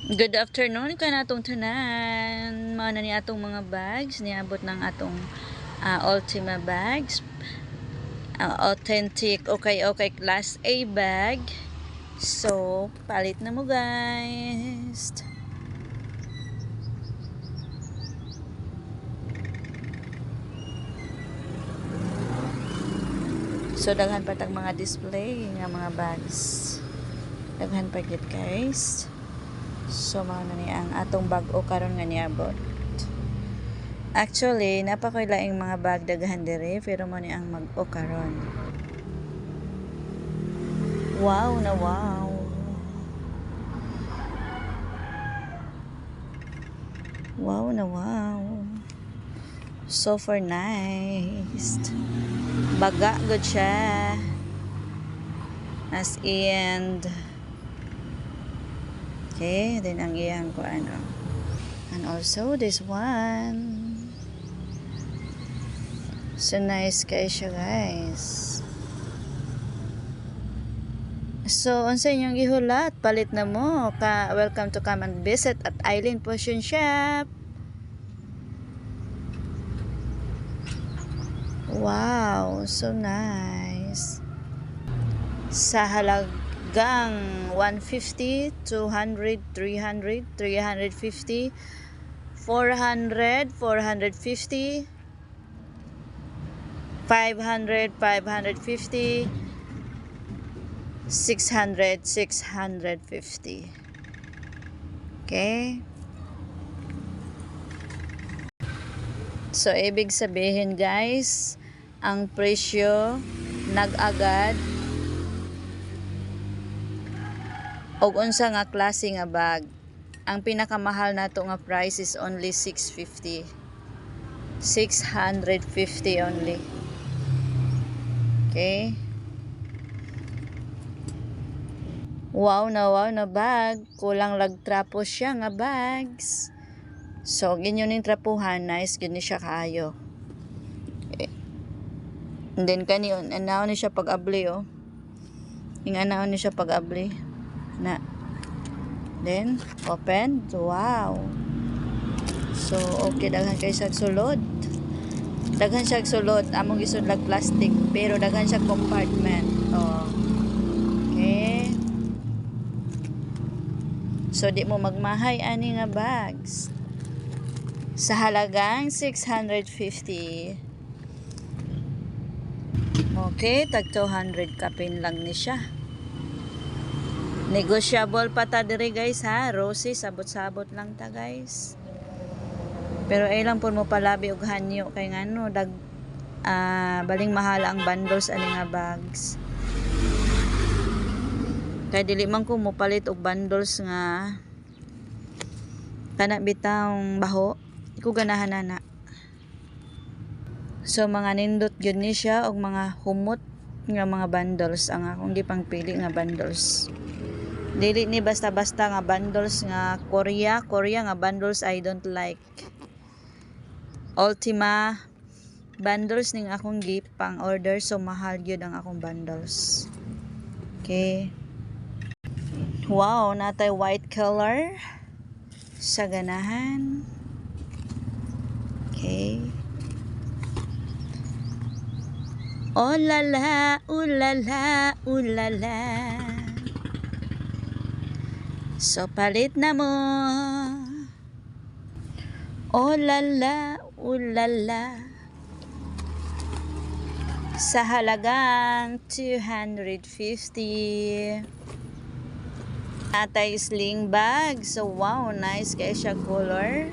Good afternoon ka na atong tanan. Mao na ni atong mga bags niabot ng atong Ultima bags. Authentic okay class A bag. So, palit na mo guys. So, daghan pa tag mga display nga mga bags. Daghan pa gid guys. So, mao na ni ang atong bag-o karon nga niabot. Actually, napakailaing mga bag daghan dire pero mo ni ang mag-o karon. Wow na wow. Wow na wow. Super nice. Baga good siya. As in. Okay, then ang iyang ko ano. And also this one. So nice kayo siya guys. So unsa inyong gihulat? Palit na mo ka. Welcome to come and visit at Island Potion Shop. Wow, so nice. Sa halagang 150, 200, 300, 350, 400, 450, 500, 550, 600, 650. Okay? So, ibig sabihin guys, ang presyo nag-agad og unsa nga klase nga bag. Ang pinakamahal nato nga price is only 650. 650 only. Okay? Wow na bag. Kulang lag trapo siya nga bags. So, ganyan yung trapuhan. Nice, ganyan siya kaayo. And then, kaniyon, anaon ni siya pag-abli, oh. Yung anaon ni siya pag-abli. Na. Then, open. Wow. So, okay, daghan kayo siya sulod. Daghan siya sulod. Among isudlag plastic. Pero, daghan siya compartment. Oh. Okay. So, di mo magmahay ani nga bags. Sa halagang 650. Okay, tag 200 kapin lang ni siya. Negotiable pa ta dire guys ha. Rosy, sabot-sabot lang ta guys. Pero ay lang po mo palabi og hanyo kay ngano baling mahala ang bundles ani nga bags. Kay dili man ko mo palit og bundles nga kana bitang baho. Iku ganahan na. So mga nindot gyud ni siya og mga humot nga mga bundles ang akong gipangpili nga bundles. Dili ni basta-basta nga bundles nga Korea nga bundles I don't like. Ultima bundles ning akong gipang order so mahal gyud ang akong bundles. Okay. Wow, natay white color sa ganahan. Okay. Oh la la, ulala, ulala. So palit na mo. Oh la la, ulala. Sa halagang 250. Atay sling bag. So wow, nice kay siya color.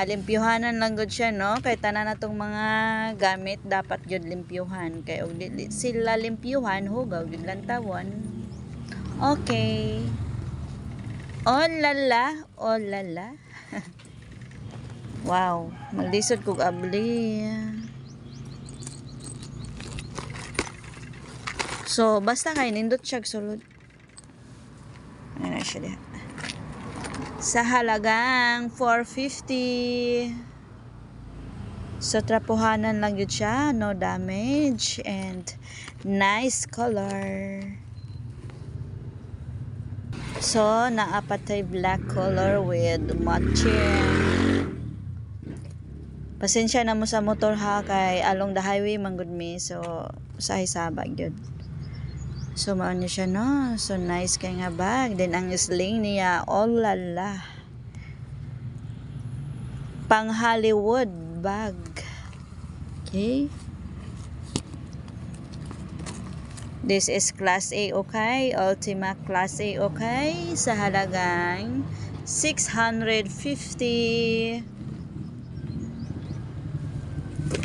Limpyuhanan lang gud siya no. Kay tanan natong mga gamit dapat gyud limpyuhan. Kay og dili sila limpyuhan hugaw gyud lang tawon. Okay. Oh lala, oh lala. Wow, maglisod kog abli. So basta kay nindot siya sulod. Ano na siya diha. Sa halagang 450. So trapuhanan lang yun siya, no damage and nice color. So, naapatay black color with matching. Pasensya na mo sa motor ha, kay along the highway manggod mi. So, usahay sabag yun. So, maano siya no? So, nice kay nga bag. Then, ang sling niya, oh lala. Pang Hollywood bag. Okay. This is Class A, okay? Ultima Class A, okay? Sa halagang 650.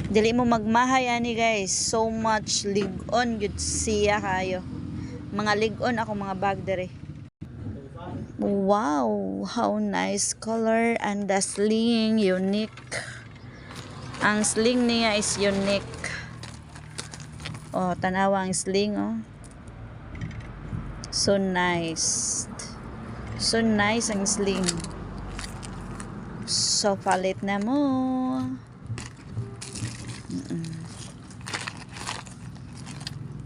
Dili mo magmahay ani guys. So much lig-on yun siya kayo. Mga lig-on ako mga bag dere. Wow, how nice color and the sling unique. Ang sling niya is unique. Oh, tanawa ang sling oh. So nice. So nice ang sling. So palit na mo.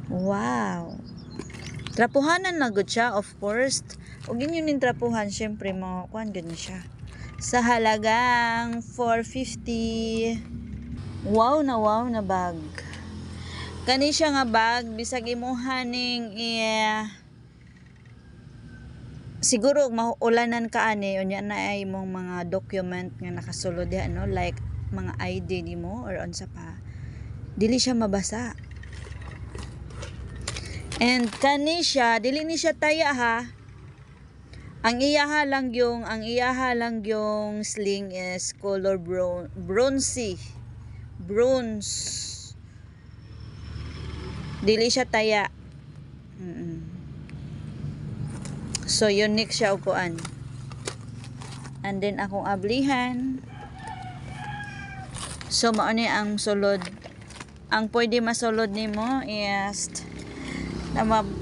Wow. Trapuhanan na good siya, of course. Ug inyo ning trapuhan, syempre mo kuan gud ni siya. Sa halagang 450. Wow na bag. Kani siya nga bag bisag imuha ning siguro maulanan ka ani unya na ay imong mga document nga nakasulod diha no, like mga ID nimo or unsa pa. Dili siya mabasa. And kani siya dili ni siya taya ha. Ang iyaha lang yung sling is color bronzy. Bronze. Dili siya taya. So unique siya upuan. And then akong ablihan. So mao ni ang sulod. Ang pwede masulod nimo is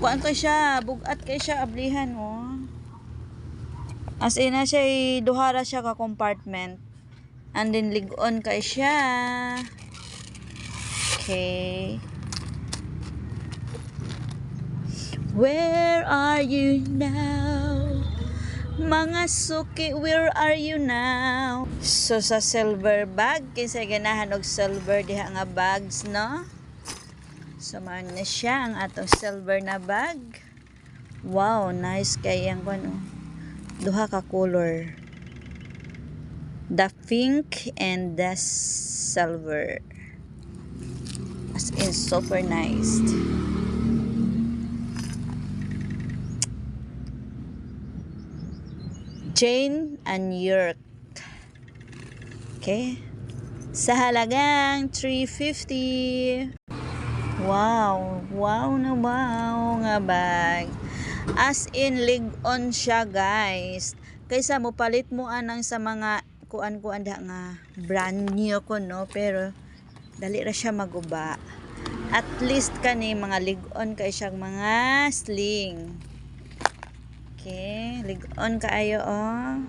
kuan ko siya, bugat kay siya ablihan oh. As in na siya duhara siya ka compartment. And then lig-on kay siya. Okay. Where are you now? Mga suki, where are you now? So sa silver bag, kinsa ganahan og silver diha nga bags, no? So man na siya ang atong silver na bag. Wow, nice kay ang kuno. Duha ka color. The pink and the silver. As in super nice. Jane and York. Okay. Sa halagang 350. Wow nga bag. As in lig-on siya guys. Kaysa mo palit mo anang sa mga kuan da nga brand new ko no, pero dali ra siya maguba. At least kani mga lig-on kay siyang mga sling. Okay, lig-on kaayo oh.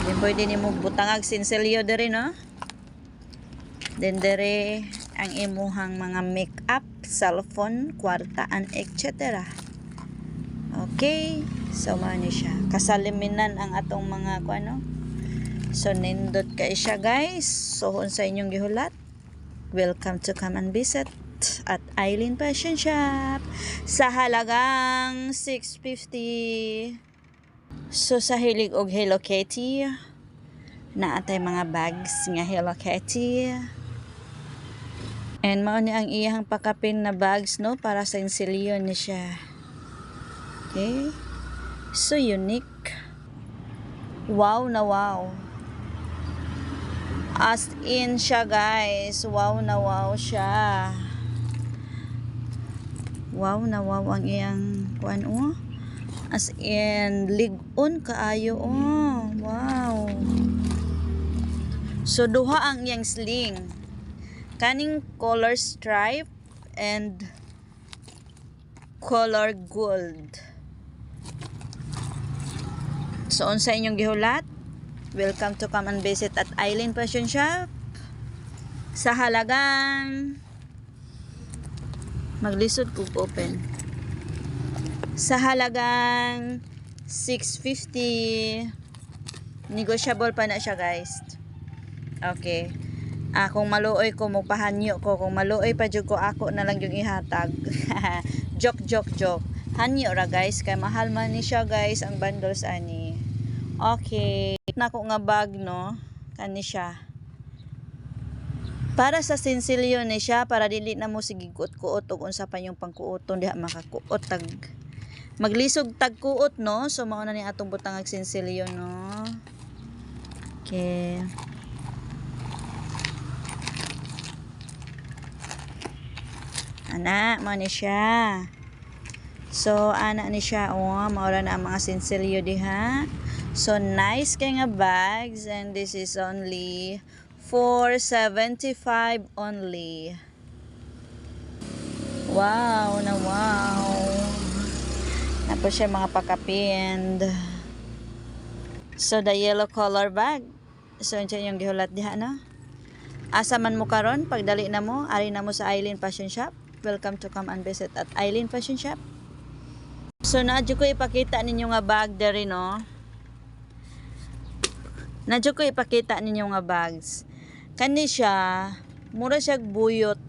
Then pwede nimo butangag sinselyo dere no. Then dere ang imuhang mga make-up, cellphone, kwartaan, etc. Okay, so mao siya. Kasaliminan ang atong mga kuano. So nindot kay siya guys. So unsa inyong gihulat? Welcome to come and visit at Eileen Fashion Shop sa halagang 650. So sa hilig og Hello Kitty, naatay mga bags nga Hello Kitty. And mao ni ang iyang pakapin na bags no, para sa insilyon ni siya. Okay? So unique. Wow na wow. As in siya guys. Wow na wow siya. Wow na wow ang iyang kuan oh. As in lig-on kaayo oh. Wow. So duha ang iyang sling. Kaning color stripe and color gold. So unsa inyong gihulat? Welcome to come and visit at Eileen Fashion Shop sa halagang maglisod ko open sa halagang 650. Negotiable pa na siya, guys. Okay. Kung maluoy ko, magpahanyo ko. Kung maluoy pa jud ko, ako na lang yung ihatag. Joke. Hanyo ra, guys. Kay mahal man ni siya, guys, ang bundles ani. Okay. Na ko nga bag, no? Kani siya. Para sa sinsilyo ni siya, para dili na mo sige kuot-kuot ug unsa pa yung pangkuoton diha makakuot tag maglisog tag kuot, no? So mao na ni atong butang sinsilyo, no? Okay. Ana, mao ni siya. So ana ni siya, mao ra na ang mga sinsilyo diha. So nice kay nga bags, and this is only $4.75 only. Wow. Tapos siya mga pakapind. So the yellow color bag. So yun yung gihulat diha, no? Asa man mo karon, pagdali na mo, ari na mo sa Eileen Fashion Shop. Welcome to come and visit at Eileen Fashion Shop. So naadyo ko ipakita ninyo nga bag dere, no? Naadyo ko ipakita ninyo nga bags. Kani siya, mura siya buyot.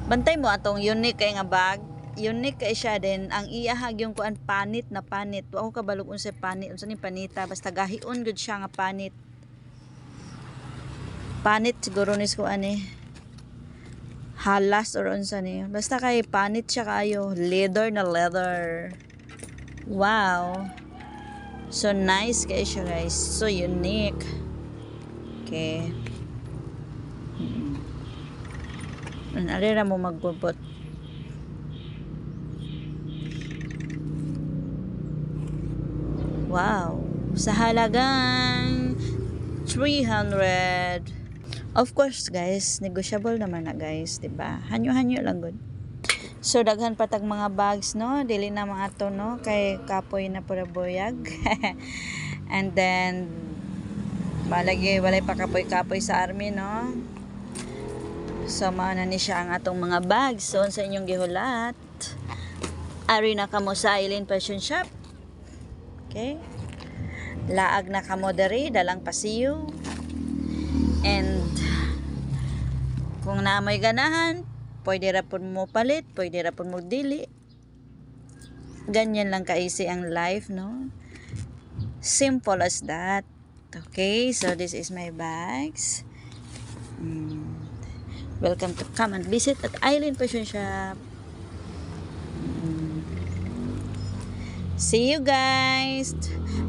Bantay mo atong unique kay nga bag. Unique kay siya din. Ang iyahag yung kuan panit na panit. Wa ko kabalog unsa panit, unsa ni panita, basta gahion gud siya nga panit. Panit siguro nis ko ani. Halas or unsa ni. Basta kay panit siya kayo. Leather na leather. Wow. So nice kay siya, guys. So unique. Okay. Alira mo magbubot. Wow. Sa halagang 300. Of course, guys, negotiable naman na, guys, 'di ba? Hanyo-hanyo lang gud. So daghan patag mga bags, no? Dili na mga ato, no? Kay kapoy na pura boyag. And then walay pa kapoy-kapoy sa army, no? So mao na ni siya ang atong mga bags. So sa inyong gihulat, ari na kamo sa Eileen Fashion Shop. Okay? Laag na kamo diri, dalang pasiyo. And kung na may ganahan, pwede ra pud mo palit, pwede ra pud mo dili. Ganyan lang ka-easy ang life, no? Simple as that. Okay, so this is my bags. Welcome to come and visit at Eileen Fashion Shop. See you guys.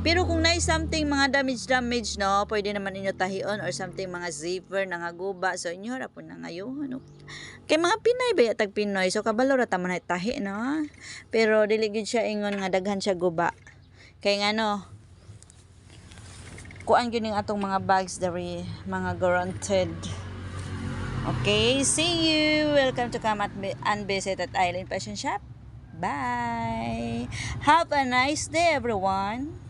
Pero kung na something mga damage, no, pwede naman inyo tahion or something mga zipper na nga guba. So inyo ra po na ngayon, no? Kay mga Pinay ba tag Pinoy, so kabalo ra ta man tahi, no? Pero dili gid siya ingon nga daghan siya guba. Kay nga, no, kuan gyud ning atong mga bags diri, mga guaranteed. Okay, see you. Welcome to come and visit at Eileen Fashion Shop. Bye. Have a nice day, everyone.